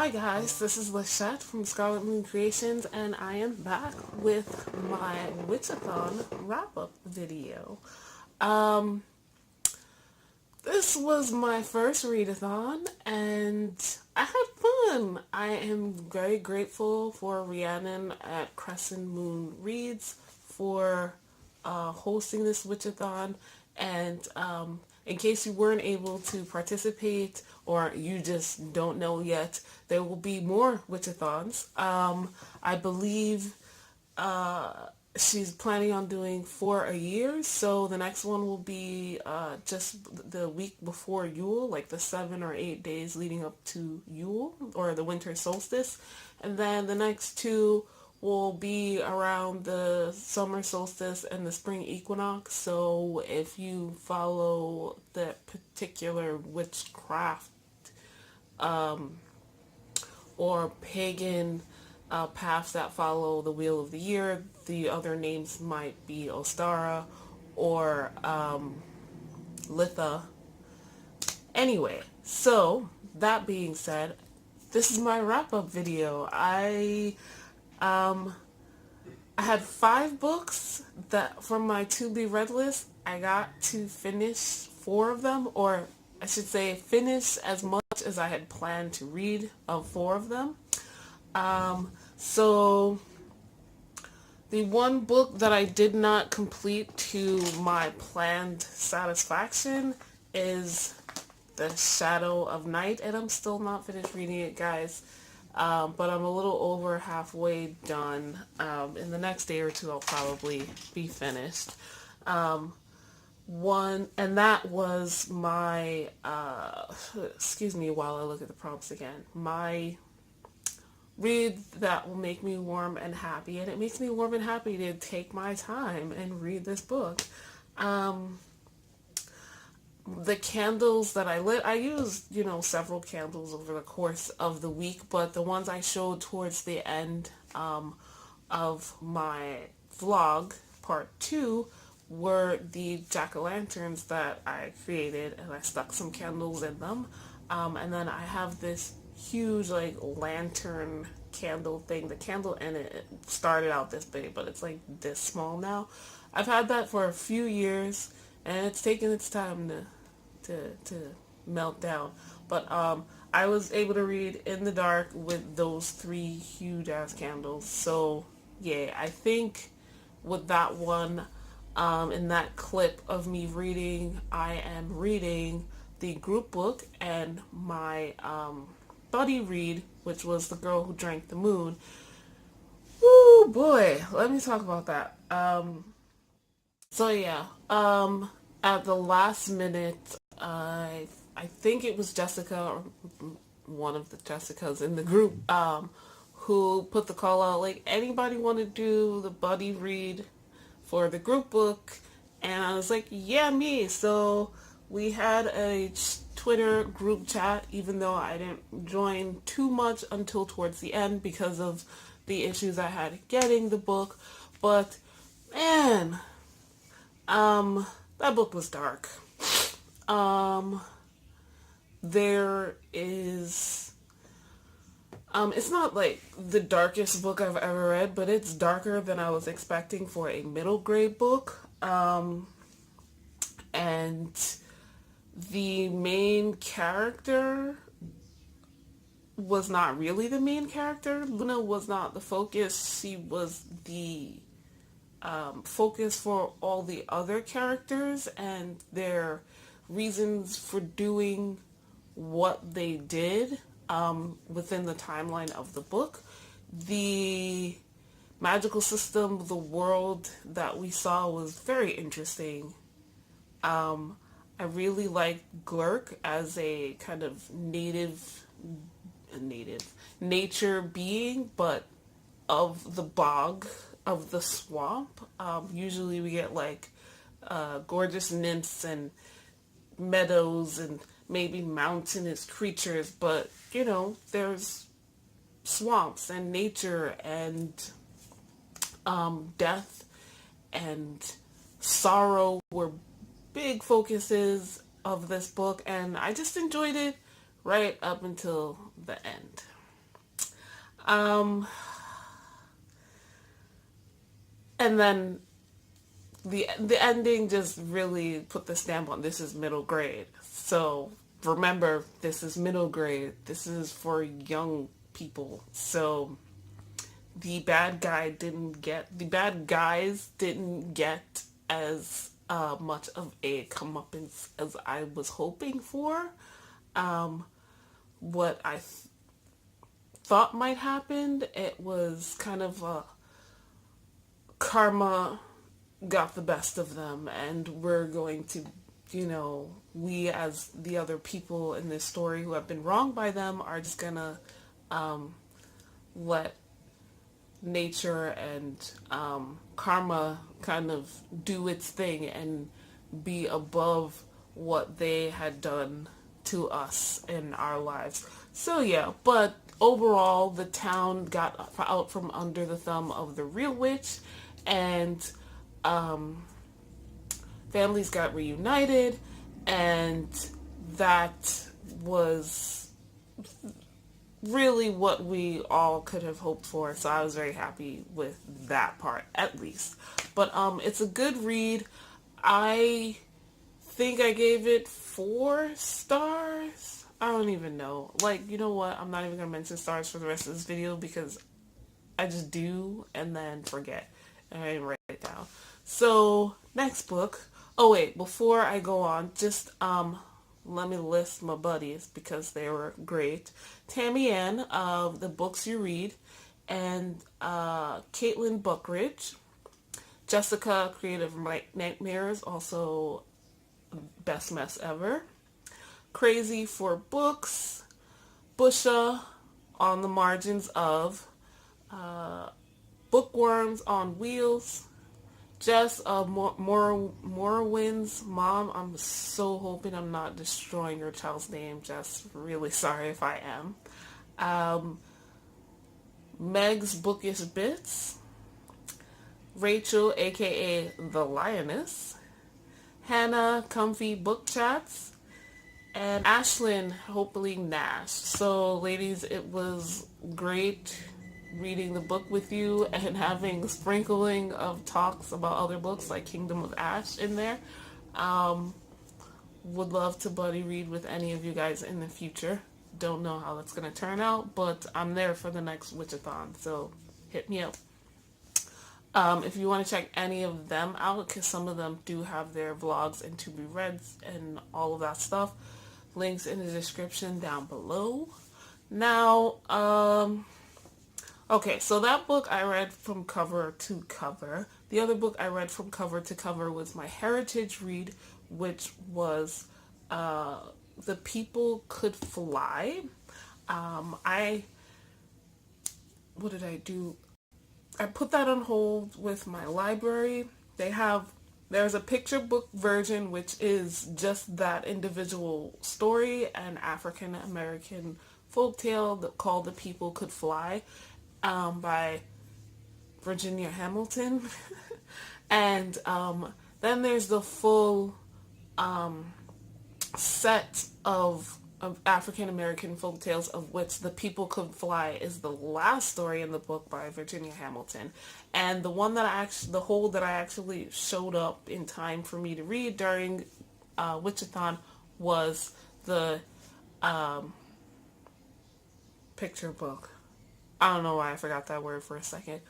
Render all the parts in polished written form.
Hi guys, this is Lachette from Scarlet Moon Creations, and I am back with my Witchathon wrap-up video. This was my first readathon, and I had fun. I am very grateful for Rhiannon at Crescent Moon Reads for hosting this Witchathon, and in case you weren't able to participate or you just don't know yet, there will be more Witchathons. I believe she's planning on doing 4 a year, so the next one will be just the week before Yule, like the 7 or 8 days leading up to Yule, or the winter solstice, and then the next 2 will be around the summer solstice and the spring equinox. So if you follow that particular witchcraft or pagan paths that follow the wheel of the year, the other names might be Ostara or Litha. Anyway, so that being said, this is my wrap-up video. I had 5 books that from my to-be-read list. I got to finish 4 of them, or I should say finish as much as I had planned to read of 4 of them. So the one book that I did not complete to my planned satisfaction is The Shadow of Night, and I'm still not finished reading it, guys. But I'm a little over halfway done. In the next day or 2, I'll probably be finished. And that was my, excuse me while I look at the prompts again, my read that will make me warm and happy, and it makes me warm and happy to take my time and read this book. The candles that I lit, I used, several candles over the course of the week, but the ones I showed towards the end of my vlog, part 2, were the jack-o'-lanterns that I created, and I stuck some candles in them. And then I have this huge, lantern candle thing. The candle in it started out this big, but it's, this small now. I've had that for a few years, and it's taken its time to melt down, but I was able to read in the dark with those 3 huge ass candles. So yeah, I think with that one, in that clip of me reading, I am reading the group book and my buddy read, which was The Girl Who Drank the Moon. Woo boy, let me talk about that. So yeah, at the last minute, I think it was Jessica, or one of the Jessicas in the group, who put the call out, anybody want to do the buddy read for the group book? And I was like, yeah, me. So we had a Twitter group chat, even though I didn't join too much until towards the end because of the issues I had getting the book. But man, that book was dark. There is, it's not the darkest book I've ever read, but it's darker than I was expecting for a middle grade book. And the main character was not really the main character. Luna was not the focus. She was the focus for all the other characters and their reasons for doing what they did within the timeline of the book. The magical system, the world that we saw was very interesting. I really liked Glurk as a kind of nature being, but of the bog, of the swamp. Usually we get gorgeous nymphs and meadows and maybe mountainous creatures, but there's swamps and nature and death and sorrow were big focuses of this book, and I just enjoyed it right up until the end. Um, and then the ending just really put the stamp on this is middle grade. So remember, this is middle grade. This is for young people. So the bad guys didn't get as much of a comeuppance as I was hoping for. What I thought might happen, it was kind of karma got the best of them, and we're going to, we as the other people in this story who have been wronged by them are just gonna let nature and karma kind of do its thing and be above what they had done to us in our lives. So yeah, but overall the town got out from under the thumb of the real witch, and families got reunited, and that was really what we all could have hoped for. So I was very happy with that part, at least. But it's a good read. I think I gave it 4 stars. I don't even know. Like, you know what? I'm not even going to mention stars for the rest of this video because I just do and then forget. And I didn't write it down. So, next book. Oh wait, before I go on, just let me list my buddies because they were great. Tammy Ann of The Books You Read, and Kaitlyn Buckridge. Jessica, Creative Nightmares, also best mess ever. Crazy for Books. Busha, On the Margins of. Bookworms on Wheels. Jess of Morrowind's Mom. I'm so hoping I'm not destroying your child's name, Jess. Really sorry if I am. MegsBookishBits. Rachel, aka The Lioness. Hannah, Comfy Book Chats. And Ashlyn, hopefully Nash. So ladies, it was great reading the book with you and having sprinkling of talks about other books like Kingdom of Ash in there. Would love to buddy read with any of you guys in the future. Don't know how that's going to turn out, but I'm there for the next Witchathon, so hit me up. If you want to check any of them out, because some of them do have their vlogs and to be reads and all of that stuff, links in the description down below. Now, okay, so that book I read from cover to cover. The other book I read from cover to cover was my heritage read, which was The People Could Fly. What did I do? I put that on hold with my library. There's a picture book version, which is just that individual story, an African American folktale called The People Could Fly. By Virginia Hamilton. And then there's the full set of African American folktales, of which The People Could Fly is the last story in the book by Virginia Hamilton. And the one that the whole that I actually showed up in time for me to read during Witchathon was the picture book. I don't know why I forgot that word for a second.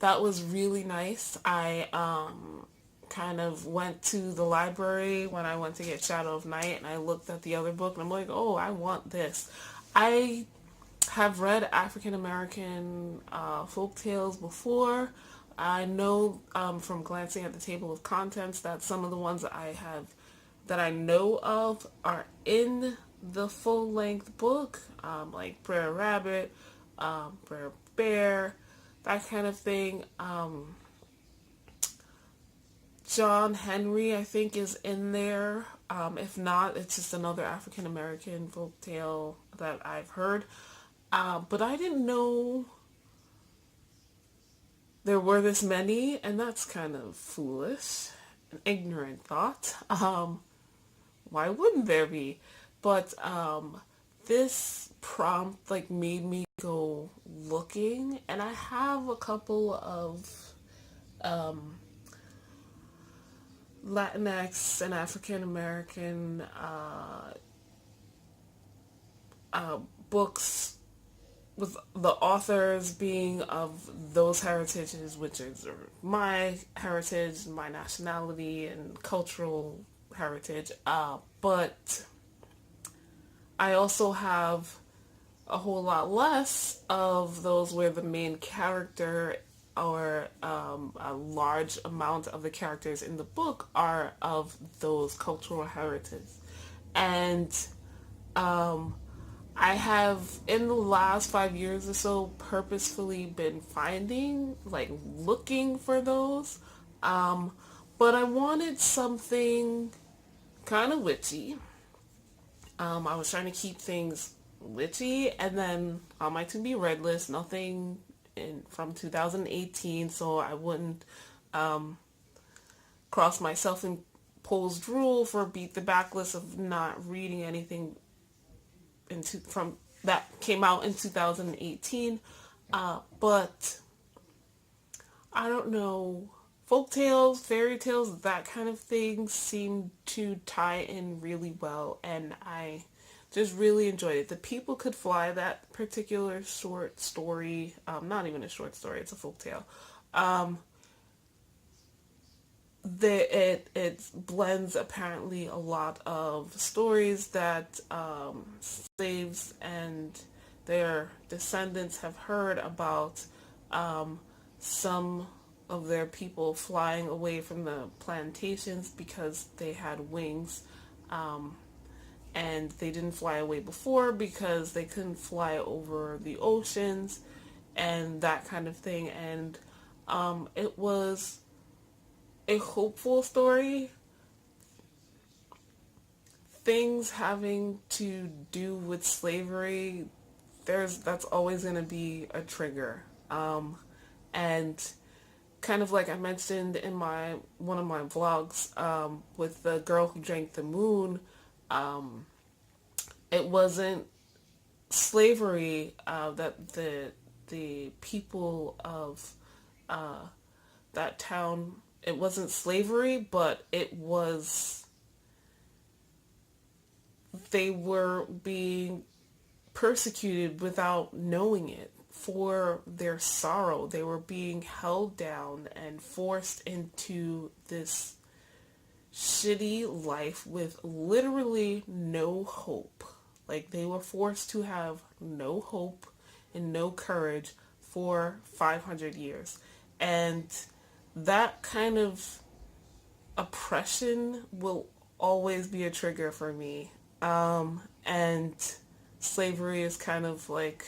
That was really nice. I kind of went to the library when I went to get Shadow of Night, and I looked at the other book, and I'm like, oh, I want this. I have read African American folk tales before. I know from glancing at the table of contents that some of the ones that I know of are in the full-length book, like Brer Rabbit, Brer Bear, that kind of thing. John Henry, I think, is in there. If not, it's just another African American folktale that I've heard. But I didn't know there were this many, and that's kind of foolish. An ignorant thought. Why wouldn't there be? But this prompt like made me go looking, and I have a couple of Latinx and African American books with the authors being of those heritages, which is my heritage, my nationality, and cultural heritage. But I also have a whole lot less of those where the main character or a large amount of the characters in the book are of those cultural heritage. And I have, in the last 5 years or so, purposefully been looking for those. But I wanted something kind of witchy. I was trying to keep things witchy, and then on my to be read list, nothing from 2018, so I wouldn't cross my self-imposed rule for beat the backlist of not reading anything from that came out in 2018. But I don't know, folk tales, fairy tales, that kind of thing seemed to tie in really well, and I just really enjoyed it. The People Could Fly, that particular short story, not even a short story, it's a folk tale. It blends apparently a lot of stories that slaves and their descendants have heard about some of their people flying away from the plantations because they had wings, and they didn't fly away before because they couldn't fly over the oceans and that kind of thing. And it was a hopeful story. Things having to do with slavery, that's always going to be a trigger. And kind of like I mentioned in one of my vlogs, with the girl who drank the moon, it wasn't slavery that the people of that town, it wasn't slavery, but it was, they were being persecuted without knowing it for their sorrow. They were being held down and forced into this shitty life with literally no hope. Like, they were forced to have no hope and no courage for 500 years. And that kind of oppression will always be a trigger for me. And slavery is kind of like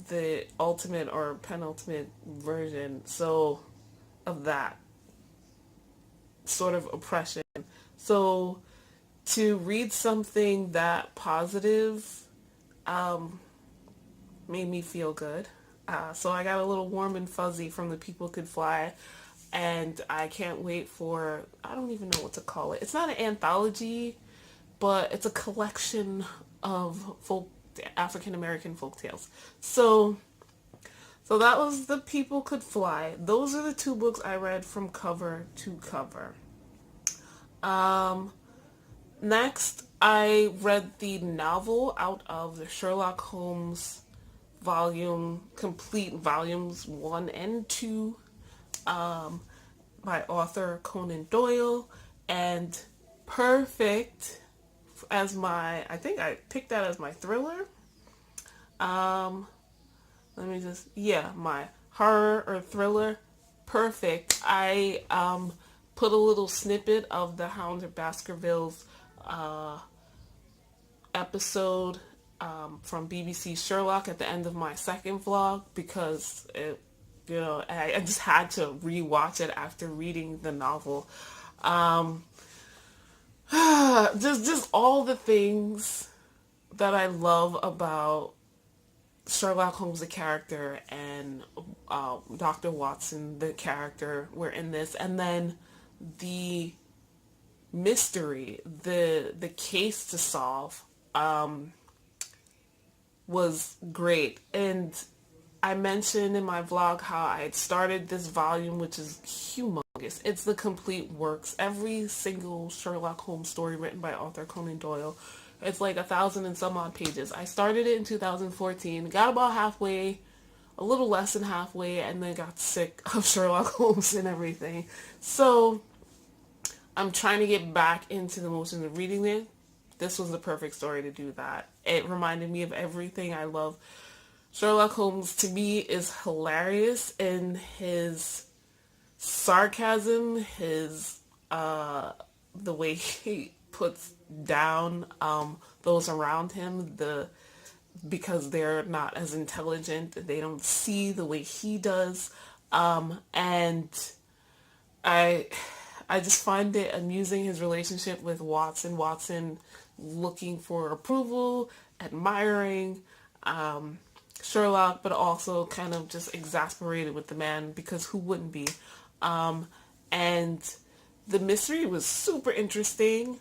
the ultimate or penultimate version of that sort of oppression. So to read something that positive made me feel good. So I got a little warm and fuzzy from The People Could Fly, and I can't wait for, I don't even know what to call it. It's not an anthology, but it's a collection of African American folk tales. So that was The People Could Fly. Those are the two books I read from cover to cover. Next, I read the novel out of the Sherlock Holmes complete volumes 1 and 2, by author Conan Doyle, and perfect as my, I think I picked that as my thriller. My horror or thriller. Perfect. I put a little snippet of the Hound of Baskervilles episode from BBC Sherlock at the end of my second vlog, because I just had to rewatch it after reading the novel. Just all the things that I love about Sherlock Holmes the character and Dr. Watson the character were in this, and then the mystery, the case to solve, was great. And I mentioned in my vlog how I had started this volume, which is humongous. It's the complete works. Every single Sherlock Holmes story written by Arthur Conan Doyle. It's like 1,000 and some odd pages. I started it in 2014, got about halfway, a little less than halfway, and then got sick of Sherlock Holmes and everything. So I'm trying to get back into the motion of reading it. This was the perfect story to do that. It reminded me of everything I love. Sherlock Holmes, to me, is hilarious in his sarcasm, his the way he puts down those around him, because they're not as intelligent, they don't see the way he does, and I just find it amusing, his relationship with Watson. Watson looking for approval, admiring Sherlock, but also kind of just exasperated with the man, because who wouldn't be? And the mystery was super interesting.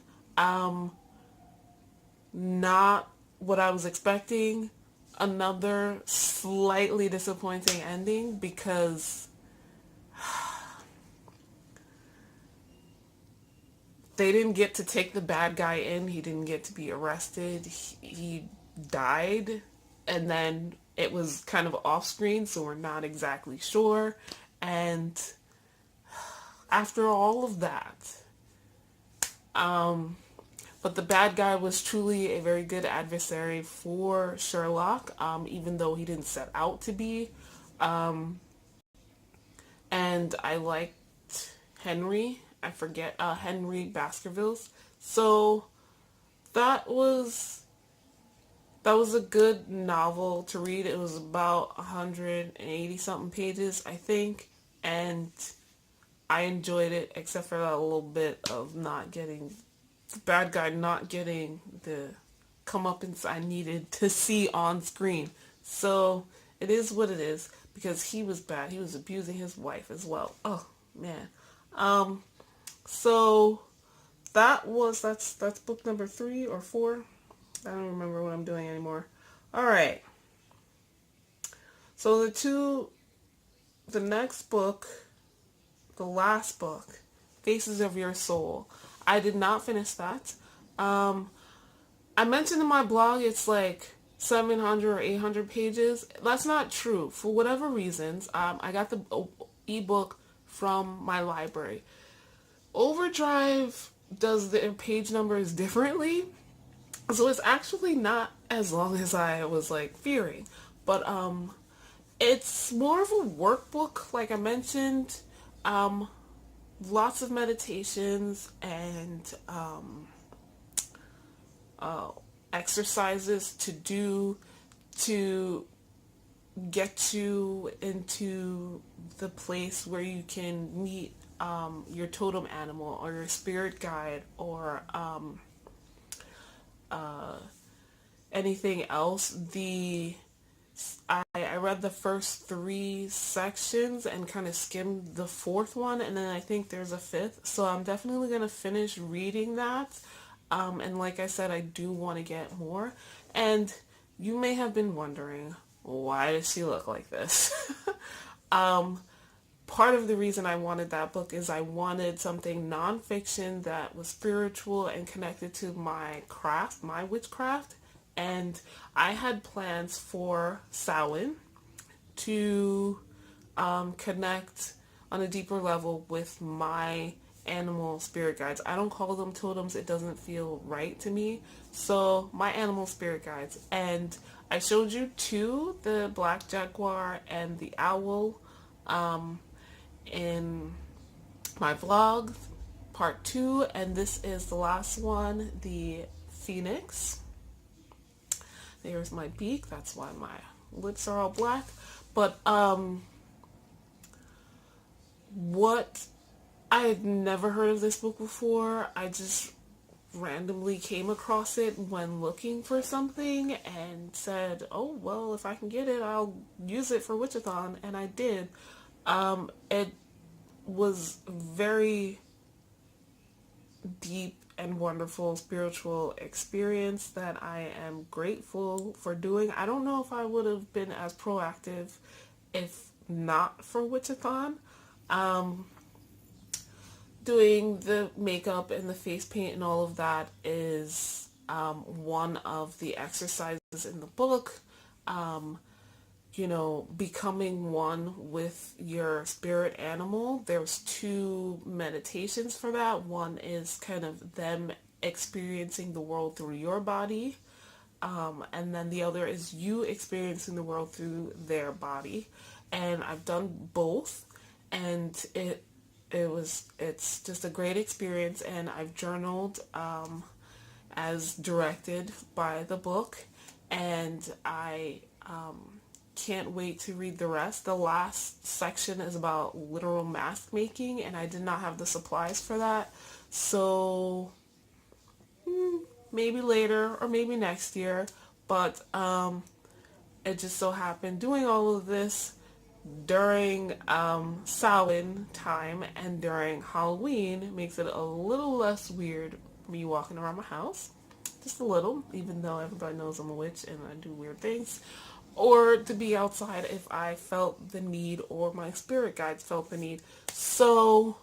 Not what I was expecting. Another slightly disappointing ending, because they didn't get to take the bad guy in. He didn't get to be arrested. He died, and then it was kind of off screen, so we're not exactly sure. And after all of that, but the bad guy was truly a very good adversary for Sherlock, even though he didn't set out to be. And I liked Henry. I forget, Henry Baskervilles. So that was a good novel to read. It was about 180 something pages, I think, and I enjoyed it, except for that little bit of not getting the bad guy, not getting the comeuppance I needed to see on screen. So it is what it is, because he was bad. He was abusing his wife as well. Oh man. So that's book number 3 or 4. I don't remember what I'm doing anymore. All right. So the next book, the last book, Faces of Your Soul. I did not finish that. I mentioned in my blog it's like 700 or 800 pages. That's not true. For whatever reasons, I got the ebook from my library. Overdrive does the page numbers differently, so it's actually not as long as I was like fearing. But it's more of a workbook, like I mentioned. Lots of meditations and exercises to do to get you into the place where you can meet your totem animal or your spirit guide, or anything else. I read the first 3 sections and kind of skimmed the 4th one, and then I think there's a 5th, so I'm definitely going to finish reading that. And like I said, I do want to get more. And you may have been wondering, why does she look like this? Part of the reason I wanted that book is I wanted something nonfiction that was spiritual and connected to my craft, my witchcraft. And I had plans for Samhain to connect on a deeper level with my animal spirit guides. I don't call them totems. It doesn't feel right to me. So my animal spirit guides. And I showed you 2, the black jaguar and the owl, in my vlog, part 2. And this is the last one, the phoenix. There's my beak. That's why my lips are all black. But what I had never heard of this book before. I just randomly came across it when looking for something and said, oh, well, if I can get it, I'll use it for Witchathon. And I did. It was very deep and wonderful spiritual experience that I am grateful for doing. I don't know if I would have been as proactive if not for Witchathon. Doing the makeup and the face paint and all of that is one of the exercises in the book. You know, becoming one with your spirit animal. There's 2 meditations for that. One is kind of them experiencing the world through your body. And then the other is you experiencing the world through their body. And I've done both, and it's just a great experience, and I've journaled as directed by the book, and I can't wait to read the rest. The last section is about literal mask making, and I did not have the supplies for that, so maybe later or maybe next year. But it just so happened doing all of this during Samhain time and during Halloween makes it a little less weird me walking around my house. Just a little, even though everybody knows I'm a witch and I do weird things. Or to be outside if I felt the need or my spirit guides felt the need. So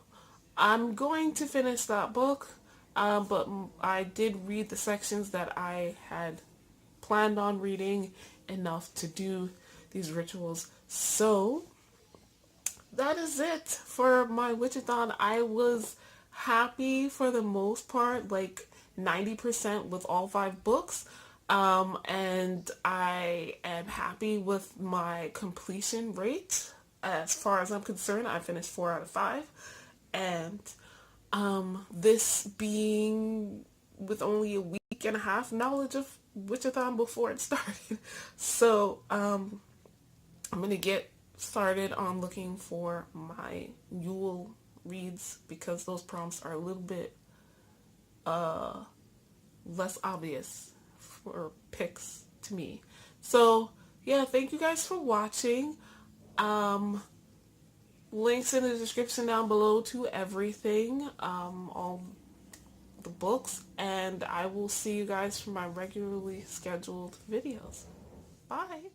I'm going to finish that book, but I did read the sections that I had planned on reading enough to do these rituals. So that is it for my Witchathon. I was happy for the most part, like 90% with all 5 books. And I am happy with my completion rate. As far as I'm concerned, I finished 4 out of 5. And this being with only a week and a half knowledge of Witchathon before it started. So I'm going to get started on looking for my Yule reads, because those prompts are a little bit less obvious for picks to me. So yeah, thank you guys for watching. Links in the description down below to everything, all the books, and I will see you guys for my regularly scheduled videos. Bye.